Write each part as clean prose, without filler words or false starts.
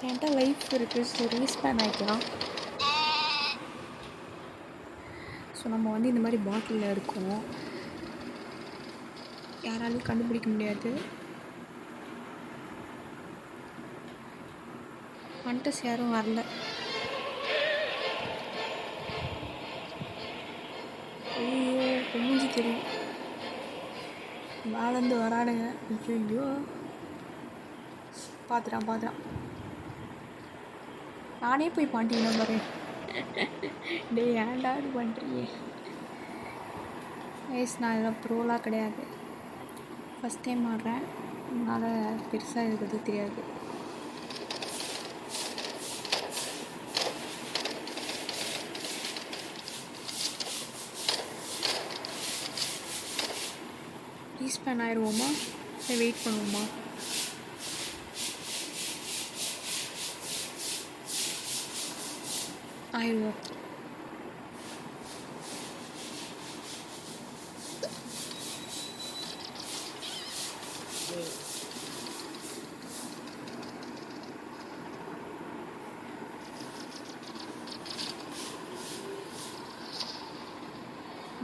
என்கிட்ட லைஃப் இருக்குது. So respawn ஆகிக்கலாம். So நம்ம வந்து இந்த மாதிரி பாட்டிலில் இருக்கோம், யாராலையும் கண்டுபிடிக்க முடியாது. ஹண்டர்ஸ் யாரும் வரல. ஐயோ மூஞ்சி தெரியும், மேலேருந்து வரானுங்க. ஐயோ பார்த்துட்டான். நானே போய் பாண்டிங்கன்னா பாரு. டே ஏன்டா இது பண்ணுறீங்க? நான் இதெல்லாம் ப்ரோலாம் கிடையாது, ஃபஸ்ட் டைம் ஆடுறேன், அதனால் பெருசாக இருக்கிறது தெரியாது. ரீஸ்பேன் ஆயிடுவோமா இல்லை வெயிட் பண்ணுவோமா? ஆயிடுவோம்.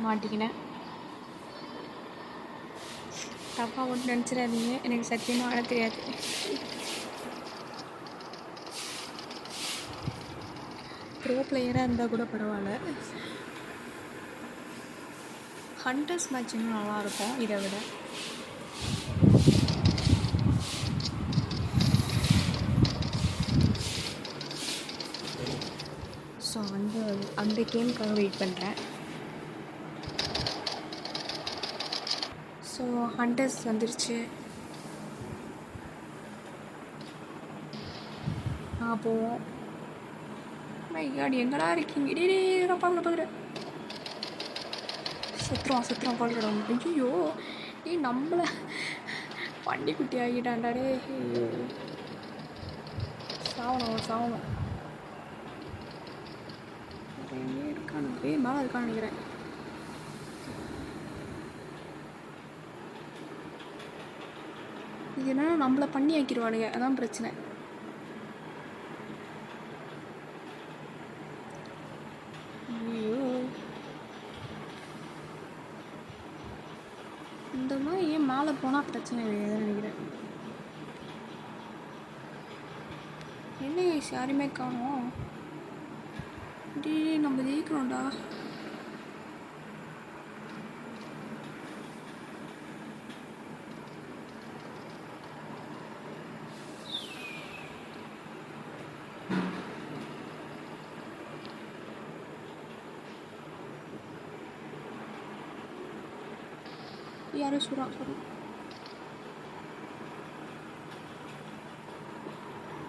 மாட்டிக்கினேன். தப்பாக மட்டும் நினச்சிடாதீங்க, எனக்கு சத்தியமாக ஆட தெரியாது. ப்ரோ பிளேயராக இருந்தால் கூட பரவாயில்ல. ஹண்டர்ஸ் மேட்ச் இன்னும் நல்லாயிருக்கும் இதை விட. ஸோ அந்த கேமுக்காக வெயிட் பண்ணுறேன். ஸோ ஹண்டர்ஸ் வந்துருச்சு. போவோம். மை காட், எங்கடா இருக்கீங்க? டே பார்க்குறேன். செத்துருவான் பார்க்குறோம். ஐயோ நம்மளை வண்டி குட்டி ஆகிட்டான்டாடே. சாவணும். இருக்கானு மேலே இருக்கான்னு நினைக்கிறேன். இது என்னன்னா நம்மளை பண்ணி ஆக்கிடுவானுங்க, அதான் பிரச்சனை. ஐயோ இந்த மாதிரி ஏன் மேலே போனால் பிரச்சனை இல்லையாதான் நினைக்கிறேன். என்ன யாருமே காணோம். நம்ம ஜெயிக்கணும்டா. யாரும் சொல்கிறான்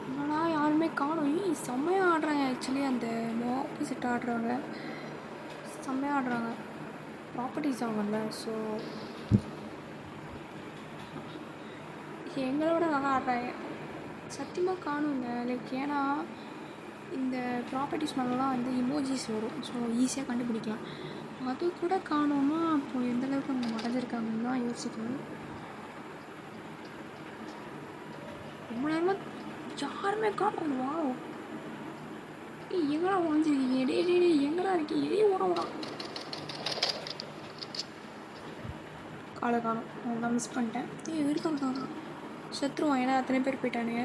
என்னடா யாருமே காணும். செம்மையாக ஆடுறாங்க. ஆக்சுவலி அந்த ஆப்போசிட் ஆடுறவங்க செம்மையாக ஆடுறாங்க, ப்ராப்பர்ட்டிஸ் ஆகல. ஸோ எங்களோட நல்லா ஆடுறாங்க. சத்தியமாக காணுங்க. லைக் ஏன்னா இந்த ப்ராப்பர்ட்டிஸ் மேலாம் வந்து இமோஜிஸ் வரும், ஸோ ஈஸியாக கண்டுபிடிக்கலாம். அது கூட காணோம்னா அப்போது எந்தளவுக்கு அவங்க மறைஞ்சிருக்காங்கன்னு தான் யோசிக்கணும். ரொம்ப நேரமாக யாருமே காணும். வா எங்கடா வாங்கிருக்கீங்க? டே எங்கடா இருக்கீங்க? ஓடா காலை காணும். நான் மிஸ் பண்ணிட்டேன். இருக்காங்க செத்துருவான், ஏன்னா அத்தனை பேர் போயிட்டானுங்க.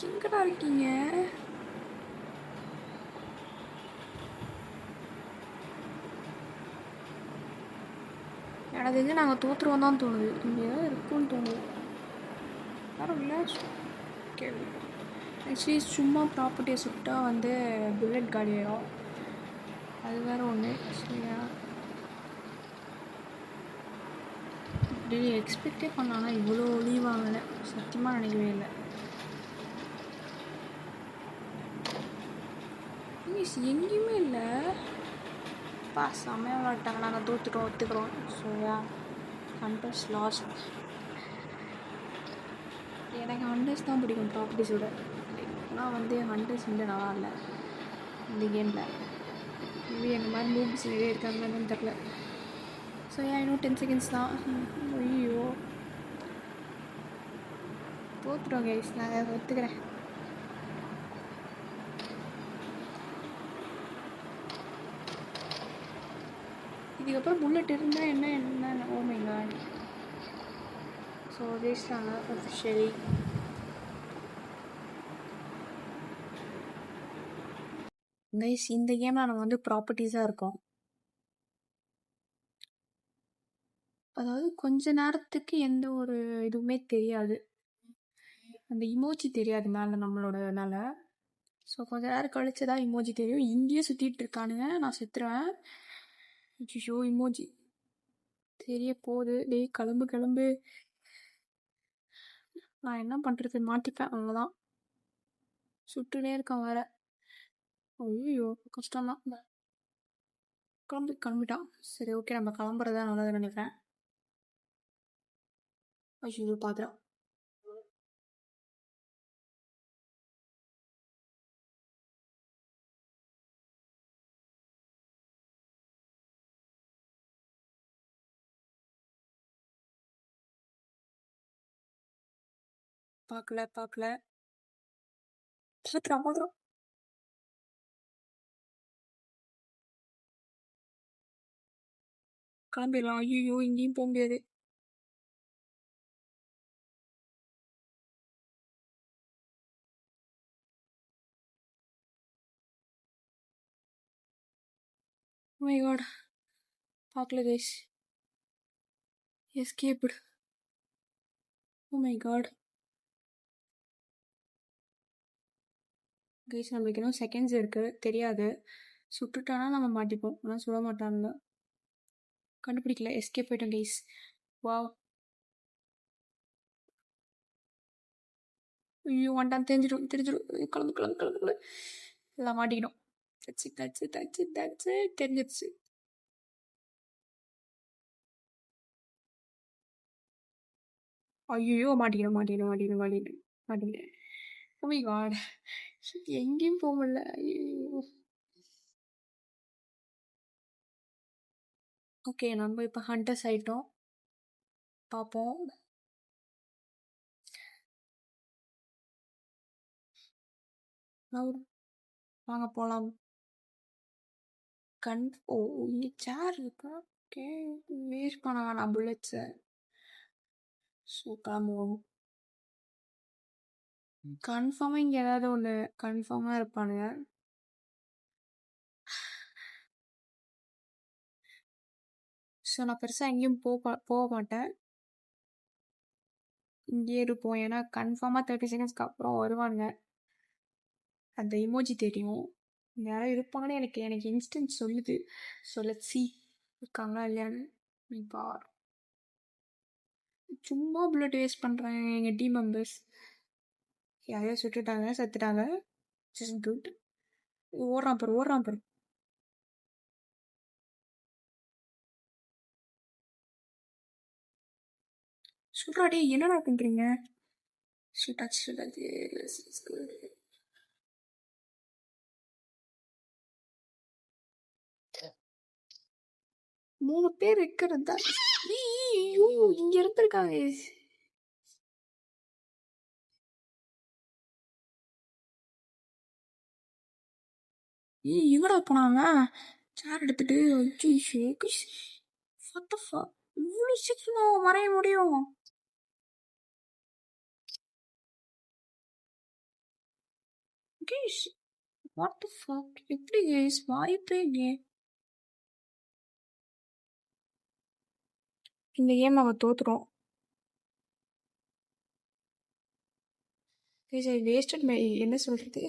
எங்கடா இருக்கீங்க? எனக்கு தெரிஞ்சு நாங்கள் தோற்றுருவோம் தான் தோணுது. இங்கே இருக்குன்னு தோணுது. வேறு இல்லை. ஆக்சுவலி சும்மா ப்ராப்பர்ட்டியை சுட்டா வந்து புல்லட் காலி ஆகிடும், அது வேறு ஒன்று. சரியா இப்படி எக்ஸ்பெக்டே பண்ணானா இவ்வளோ லீவ் ஆகலை, சத்தியமாக நினைக்கவே இல்லை. எங்கேயுமே இல்லை. செம்மையாக விளாட்டாங்க. நாங்கள் தோற்றுட்டோம், ஒத்துக்கிறோம். So hunters lost. எனக்கு ஹண்டர்ஸ் தான் பிடிக்கும் ப்ராப்பர்ட்டிஸோட. ஆனால் வந்து ஹண்டர்ஸ் வந்து நல்லா இல்லை இந்த கேமில். மேபி அந்த மாதிரி மூவிஸ் நிறைய இருக்காங்கன்னு தெரில. ஸோ இன்னும் 10 செகண்ட்ஸ் தான். ஐயோ தோற்றுறோம் கைஸ், நான் ஒத்துக்கிறேன். இதுக்கப்புறம் புல்லட் இருந்தால் என்ன ஓ மை காட். ஸோ ஜெயிச்சிட்டாங்க அஃபிஷியலி. கைஸ் இந்த கேமில் நம்ம வந்து ப்ராப்பர்ட்டிஸாக இருக்கோம். அதாவது கொஞ்ச நேரத்துக்கு எந்த ஒரு இதுவுமே தெரியாது, அந்த இமோஜி தெரியாது மேலே நம்மளோட மேலே. ஸோ கொஞ்ச நேரம் கழிச்சு தான் இமோஜி தெரியும். இங்கேயே சுற்றிட்டு இருக்கானுங்க, நான் செத்துருவேன். ஐயோ இமோஜி தெரிய போகுது. டேய் கிளம்பு கிளம்பு. நான் என்ன பண்ணுறது, மாட்டிப்பேன் அவ்வளோதான். சுட்டுனே இருக்கான் வேற. ஐயோ கஷ்டம்தான். கிளம்பிட்டான். சரி ஓகே, நம்ம கிளம்புறதா நல்லதுன்னு நினைக்கிறேன். ஐயோ பார்க்குறேன். பார்க்கல பார்த்துறான். கிளம்பிடலாம். ஐயோ இங்கேயும் போக முடியாது. Oh my god, பார்க்கல guys. Escaped. Oh my god guys, நம்மளுக்கு இன்னும் செகண்ட்ஸ் இருக்குது, தெரியாது. சுட்டுட்டானா நம்ம மாட்டிப்போம், ஆனால் சுட மாட்டாங்க. கண்டுபிடிக்கல, எஸ்கேப் போயிட்டோம் கைஸ். வாவ். ஐயோ வந்துட்டான், தெரிஞ்சிடும். கிளம்பு. எல்லாம் மாட்டிக்கிடும். தச்சு தெரிஞ்சிருச்சு. ஐயோ மாட்டிக்கிடும். ஓ மை காட், எங்கேயும் போக முடியல. ஐயோ. ஓகே, நம்ம இப்போ ஹண்டர்ஸ் ஆயிட்டோம். பார்ப்போம். வாங்க போகலாம். ஓ இங்கே சேர் இருக்கா? ஓகே, வேஸ்ட் பண்ண வேணாம் புல்லட்ஸை. ஸோ கிளம்புவோம். கன்ஃபார்மாக இங்கே ஏதாவது ஒன்று கன்ஃபார்மாக இருப்பானுங்க. ஸோ நான் பெருசாக எங்கேயும் போக மாட்டேன், இங்கே இருப்போம். ஏன்னா கன்ஃபார்மாக 30 செகண்ட்ஸ்க்கு அப்புறம் வருவானுங்க. அந்த இமோஜி தெரியும், யாரும் இருப்பாங்கன்னு எனக்கு இன்ஸ்டன்ட் சொல்லுது. ஸோ லெட்ஸ் see இருக்காங்களா இல்லையான்னு. பார், சும்மா புல்லட் வேஸ்ட் பண்ணுறாங்க எங்கள் டீம் மெம்பர்ஸ். யாரையோ சுட்டுட்டாங்க, செத்துட்டாங்க. Just good. ஓடுறான் பாரு. சொல்றாடே, என்னடா பண்றீங்க? சுட்டாச்சு. மூணு பேர் இருக்கிறது தான். ஐயோ இங்க இருந்திருக்காங்க. எங்கடா போனாங்க? சேர் எடுத்துட்டு. இவ்வளோ சீக்கிரம் வரைய முடியும்? What the fuck? எப்படி guys? வாய்ப்பே இல்லையே. இந்த கேம் நம்ம தோத்துறோம். வேஸ்டட் என்ன சொல்றது,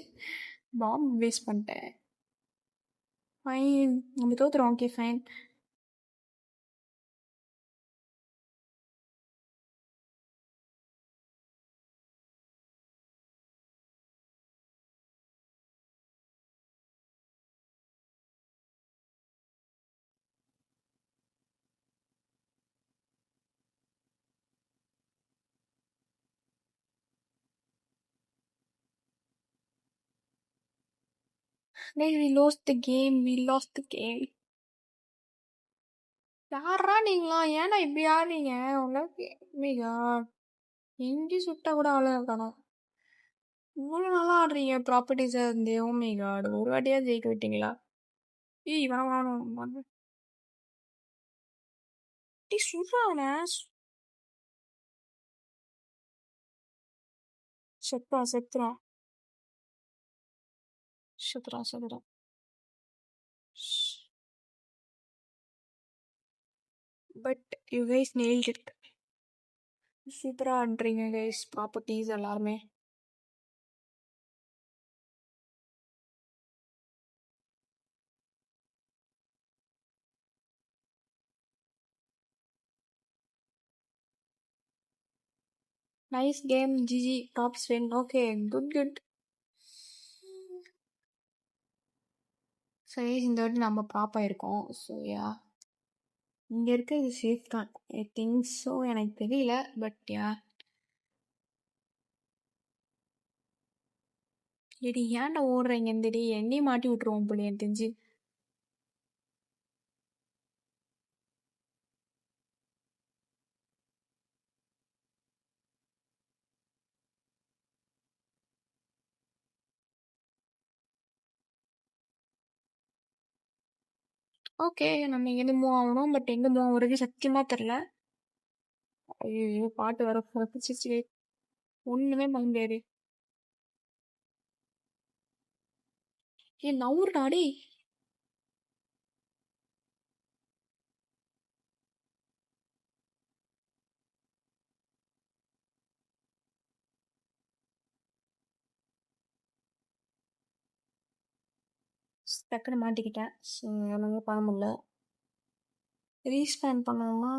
பாம் வேஸ்ட் பண்ணிட்டேன். ஃபைன், நம்ம தோத்துறோம். Okay fine. We lost the game. யாரா நீங்களா? ஏன்டா இப்படி ஆடுறீங்க? உங்களுக்கு மீகா எங்கேயும் சுட்டா கூட அவ்வளோ காணும். இவ்வளோ நல்லா ஆடுறீங்க ப்ராப்பர்ட்டிஸாக இருந்தே. ஓ மை காட், ஒரு வாட்டியாவது ஜெயிக்க விட்டீங்களா? ஏய் வா வாணும் வந்து டீ சுடுறானே. செத்துறான் செத்துறான் செத்துறான் செத்துறான். But you guys nailed it. சூப்பராக ஆடுறீங்க கைஸ் ப்ராப்பர்ட்டிஸ் எல்லாருமே. Nice game GG tops win. Okay good good. சரி இந்த வாட்டி நம்ம ப்ராப்பாக இருக்கோம். ஸோ யா இங்கே இருக்க இது சேஃப் தான். ஐ திங்க் ஸோ, எனக்கு தெரியல பட் யா. ஏடி ஏன்டா ஓடுறீங்க இந்தடி? என்னையும் மாட்டி விட்ருவோம் போல எனக்கு தெரிஞ்சு. ஓகே நம்ம இங்கேருந்து மூவ் ஆகணும். பட் எங்கே மூவ் ஆகுறது சத்தியமாக தெரில. ஐயோ பாட்டு வர பிடிச்சிச்சு. ஒன்றுமே பண்ண முடியாது. ஏ நவுறுடா டேய். டக்குன்னு மாட்டிக்கிட்டேன். ஸோ ஒன்றுமே பண்ண முடியல. ரீஸ்பேன் பண்ணணுமா?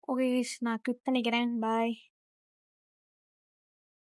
ஓகே நான் கிளிக் பண்ணிக்கிறேன். பாய்.